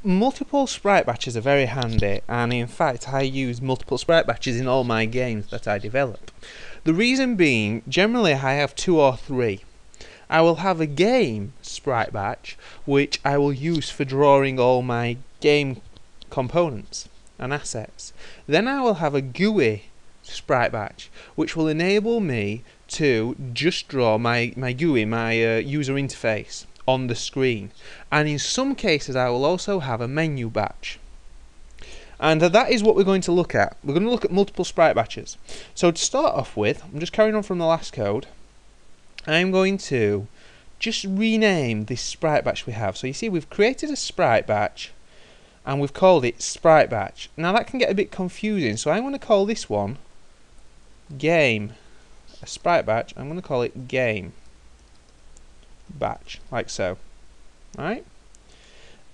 multiple sprite batches are very handy, and in fact I use multiple sprite batches in all my games that I develop. The reason being, generally I have 2 or 3. I will have a game sprite batch which I will use for drawing all my game components and assets. Then I will have a GUI sprite batch which will enable me to just draw my GUI, my user interface, on the screen. And in some cases I will also have a menu batch. And that is what we're going to look at. We're going to look at multiple sprite batches. So to start off with, I'm just carrying on from the last code. I'm going to just rename this sprite batch we have. So you see we've created a sprite batch and we've called it sprite batch. Now that can get a bit confusing, so I'm going to call this one game. A sprite batch, I'm going to call it game batch, like so. Alright?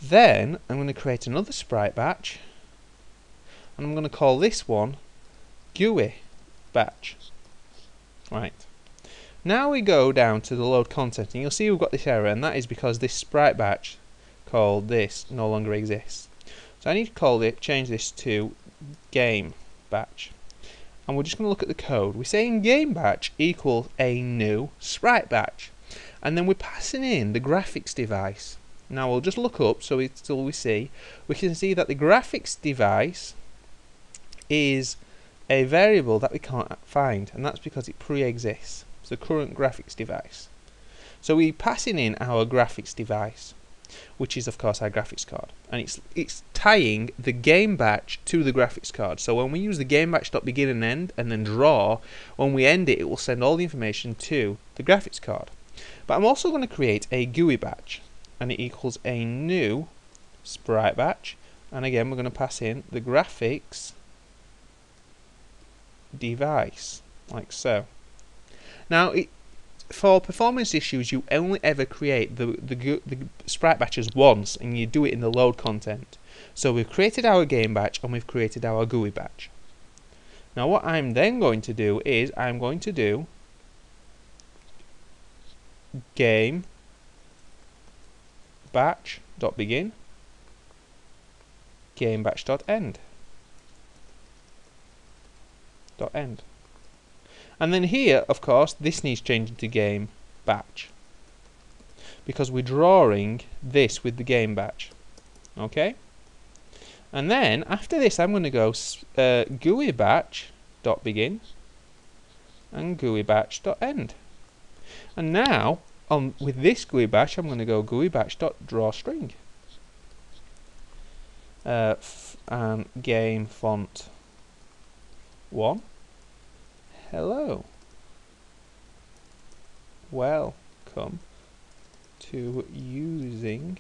Then I'm going to create another sprite batch and I'm going to call this one GUI batch. Right. Now we go down to the load content and you'll see we've got this error, and that is because this sprite batch called this no longer exists. So I need to change this to game batch. And we're just going to look at the code. We're saying game batch equals a new sprite batch. And then we're passing in the graphics device. Now we'll just look up so until we can see that the graphics device is a variable that we can't find, and that's because it pre-exists. It's the current graphics device. So we're passing in our graphics device, which is of course our graphics card, and it's tying the game batch to the graphics card. So when we use the game batch.begin and end and then draw, when we end it, it will send all the information to the graphics card. But I'm also going to create a GUI batch, and it equals a new sprite batch, and again we're going to pass in the graphics device, like so. Now for performance issues you only ever create the sprite batches once, and you do it in the load content. So we've created our game batch and we've created our GUI batch. Now what I'm then going to do is I'm going to do game batch.begin, game batch.end. End. And then here, of course, this needs changing to game batch, because we're drawing this with the game batch. Okay? And then after this I'm going to go GUI batch.begin and GUI batch.end. And now with this GUI batch I'm going to go GUI batch.drawString and game font 1. Hello. Welcome to using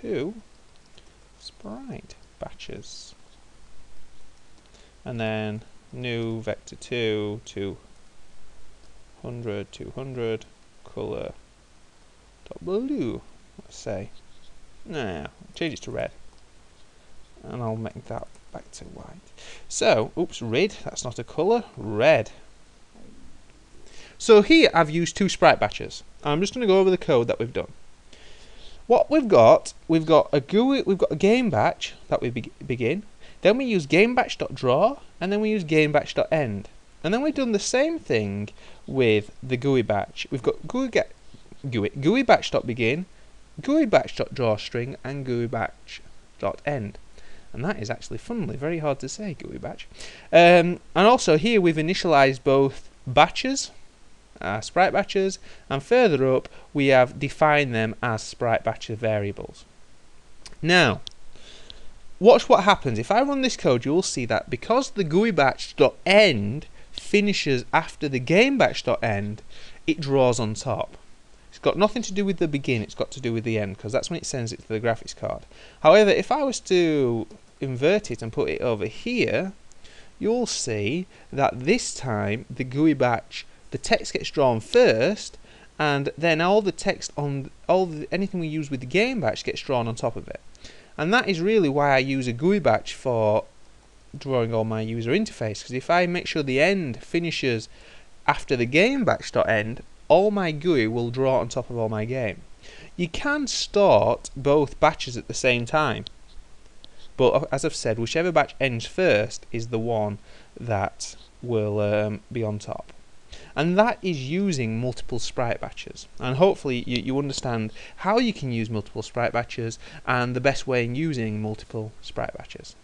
2 sprite batches. And then new vector 2, 200, 200, color blue, let's say. Nah, change it to red. And I'll make that back to white. So, oops, red, that's not a colour, red. So here I've used 2 sprite batches. I'm just going to go over the code that we've done. What we've got a GUI, we've got a game batch that we begin, then we use game batch.draw, and then we use game batch.end. And then we've done the same thing with the GUI batch. We've got GUI batch.begin, GUI batch.drawString, and GUI batch.end. And that is actually, funnily, very hard to say, GUI batch. And also here we've initialized both batches, sprite batches, and further up we have defined them as sprite batch variables. Now, watch what happens. If I run this code, you will see that because the GUI batch.end finishes after the game batch.end, it draws on top. It's got nothing to do with the begin, it's got to do with the end, because that's when it sends it to the graphics card. However, if I was to invert it and put it over here, you'll see that this time the GUI batch, the text gets drawn first, and then all the text on anything we use with the game batch gets drawn on top of it. And that is really why I use a GUI batch for drawing all my user interface, because if I make sure the end finishes after the game batch.end, all my GUI will draw on top of all my game. You can start both batches at the same time, but as I've said, whichever batch ends first is the one that will be on top. And that is using multiple sprite batches. And hopefully you understand how you can use multiple sprite batches and the best way in using multiple sprite batches.